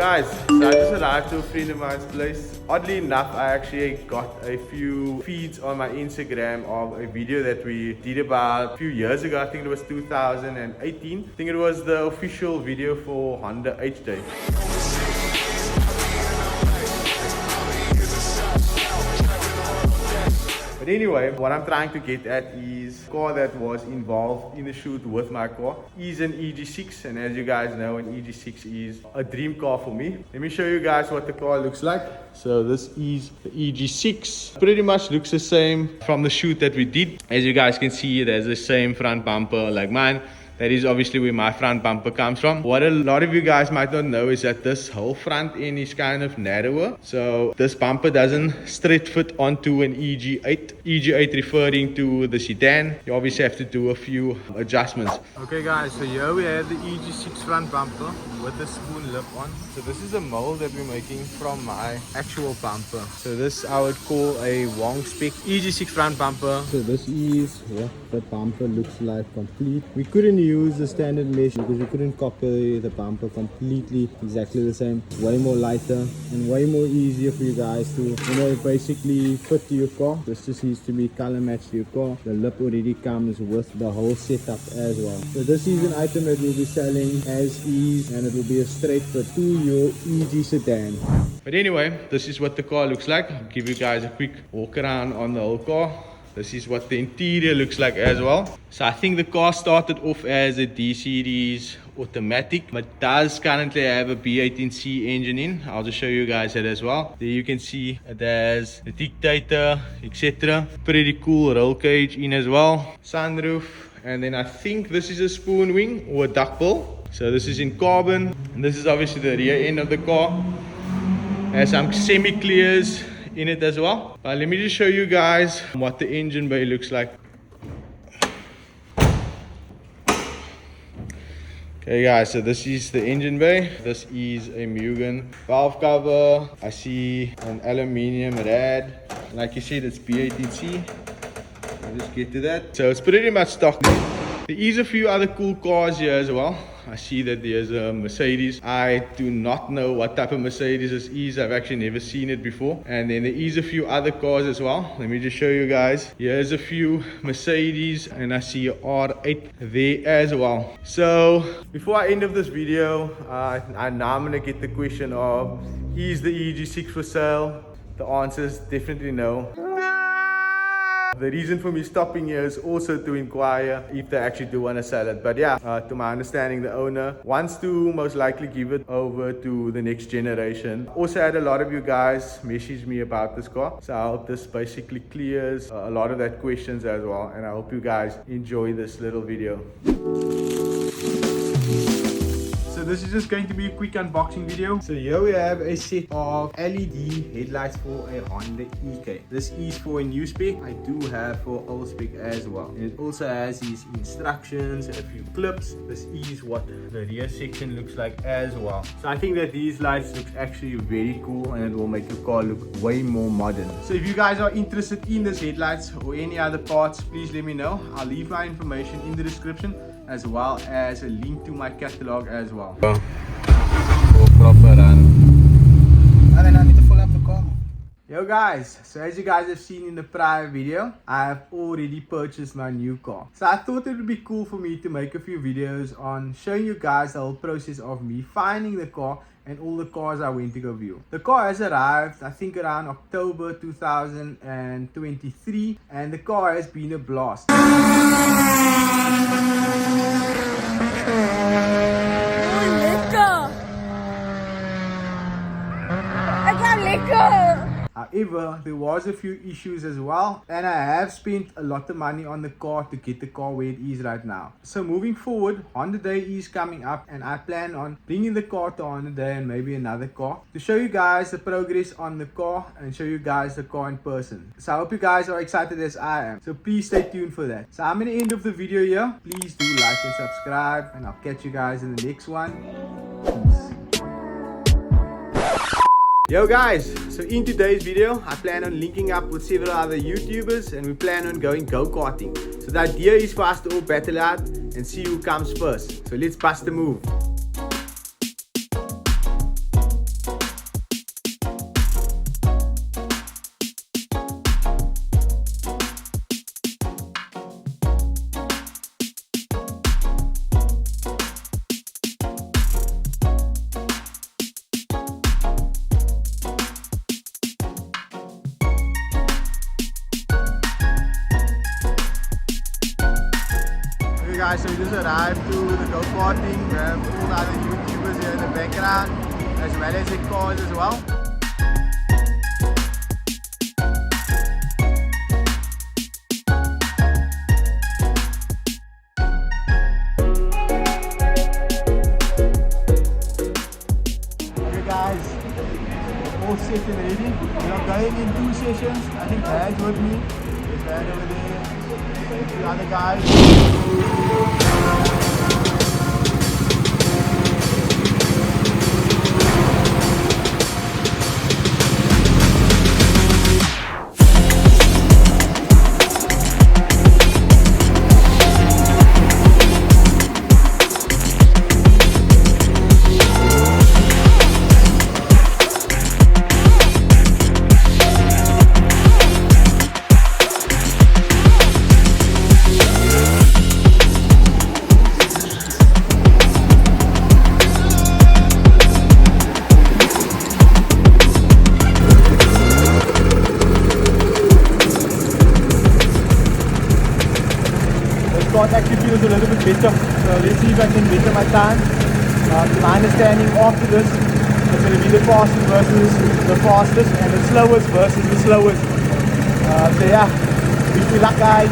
guys, so I just arrived to a friend of mine's place. Oddly enough, I actually got a few feeds on my Instagram of a video that we did about a few years ago. I think it was 2018. I think it was the official video for Honda EG6. But anyway, what I'm trying to get at is a car that was involved in the shoot with my car is an EG6, and as you guys know, an EG6 is a dream car for me. Let me show you guys what the car looks like. So this is the EG6. Pretty much looks the same from the shoot that we did. As you guys can see, it has the same front bumper like mine. That is obviously where my front bumper comes from. What a lot of you guys might not know is that this whole front end is kind of narrower. So this bumper doesn't straight fit onto an EG8. EG8 referring to the sedan. You obviously have to do a few adjustments. Okay guys, so here we have the EG6 front bumper with the spoon lip on. So this is a mold that we're making from my actual bumper. So this I would call a WONG'SPEC EG6 front bumper. So this is what the bumper looks like complete. We couldn't use the standard mesh because we couldn't copy the bumper completely exactly the same. Way more lighter and way more easier for you guys to, you know, basically fit to your car. This just needs to be color matched to your car. The lip already comes with the whole setup as well. So this is an item that we'll be selling as is, and it will be a straight fit to your EG sedan. But anyway, this is what the car looks like. I'll give you guys a quick walk around on the whole car. This is what the interior looks like as well. So I think the car started off as a D-Series automatic, but does currently have a B18C engine in. I'll just show you guys that as well. There you can see it has the dictator, etc. Pretty cool roll cage in as well. Sunroof. And then I think this is a spoon wing or a duck bill. So this is in carbon. And this is obviously the rear end of the car. Has some semi-clears in it as well. Let me just show you guys what the engine bay looks like. Okay guys, so this is the engine bay. This is a Mugen valve cover. I see an aluminium rad. Like you said, it's B18C. I'll just get to that. So it's pretty much stock. There is a few other cool cars here as well. I see that there's a Mercedes. I do not know what type of Mercedes this is. I've actually never seen it before. And then there is a few other cars as well. Let me just show you guys. Here's a few Mercedes, and I see a R8 there as well. So before I end of this video, now I'm gonna get the question of, is the EG6 for sale? The answer is definitely no. The reason for me stopping here is also to inquire if they actually do want to sell it. But yeah, to my understanding, the owner wants to most likely give it over to the next generation. Also had a lot of you guys message me about this car. So I hope this basically clears a lot of that questions as well. And I hope you guys enjoy this little video. So this is just going to be a quick unboxing video. So here we have a set of LED headlights for a Honda EG6. This is for a new spec. I do have for old spec as well. And it also has these instructions and a few clips. This is what the rear section looks like as well. So I think that these lights look actually very cool, and it will make your car look way more modern. So if you guys are interested in these headlights or any other parts, please let me know. I'll leave my information in the description, as well as a link to my catalog as well. For proper run. And then I need to fill up the car. Yo guys, so as you guys have seen in the prior video, I have already purchased my new car. So I thought it would be cool for me to make a few videos on showing you guys the whole process of me finding the car and all the cars I went to go view. The car has arrived, I think around October 2023, and the car has been a blast. However, there was a few issues as well, and I have spent a lot of money on the car to get the car where it is right now. So moving forward, Honda Day is coming up, and I plan on bringing the car to Honda Day and maybe another car to show you guys the progress on the car and show you guys the car in person. So I hope you guys are excited as I am. So please stay tuned for that. So I'm going to end of the video here. Please do like and subscribe, and I'll catch you guys in the next one. Peace. Yo guys, so in today's video, I plan on linking up with several other YouTubers, and we plan on going go-karting. So the idea is for us to all battle out and see who comes first. So let's bust the move. arrived to the go-karting. We have all the other YouTubers here in the background, as well as the cars as well. Okay guys, all set and ready. We are going in 2 sessions. I think Dad's with me. There's Dad over there. The other guys. Actually feels a little bit better, so let's see if I can better my time. My understanding after this, it's going to be the fastest versus the fastest and the slowest versus the slowest. So yeah, wish me luck guys.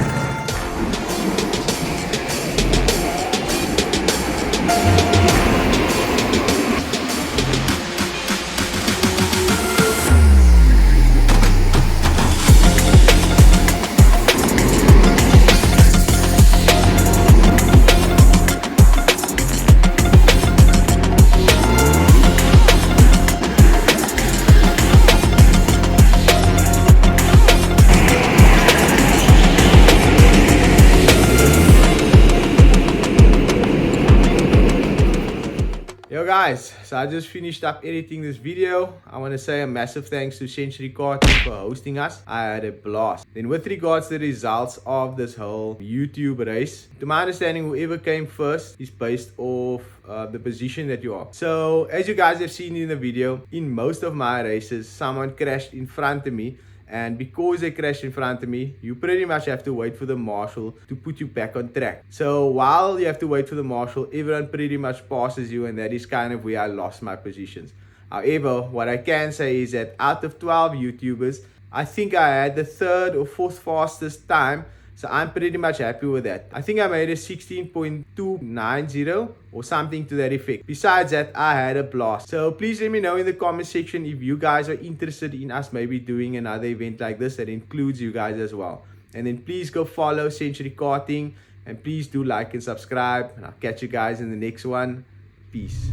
Yo guys, so I just finished up editing this video. I want to say a massive thanks to Century Karting for hosting us. I had a blast. Then with regards to the results of this whole YouTube race, to my understanding, whoever came first is based off the position that you are. So as you guys have seen in the video, in most of my races, someone crashed in front of me. And because they crashed in front of me, you pretty much have to wait for the marshal to put you back on track. So while you have to wait for the marshal, everyone pretty much passes you, and that is kind of where I lost my positions. However, what I can say is that out of 12 YouTubers, I think I had the 3rd or 4th fastest time. So I'm pretty much happy with that. I think I made a 16.290 or something to that effect. Besides that, I had a blast. So please let me know in the comment section if you guys are interested in us maybe doing another event like this that includes you guys as well. And then please go follow Century Karting, and please do like and subscribe. And I'll catch you guys in the next one. Peace.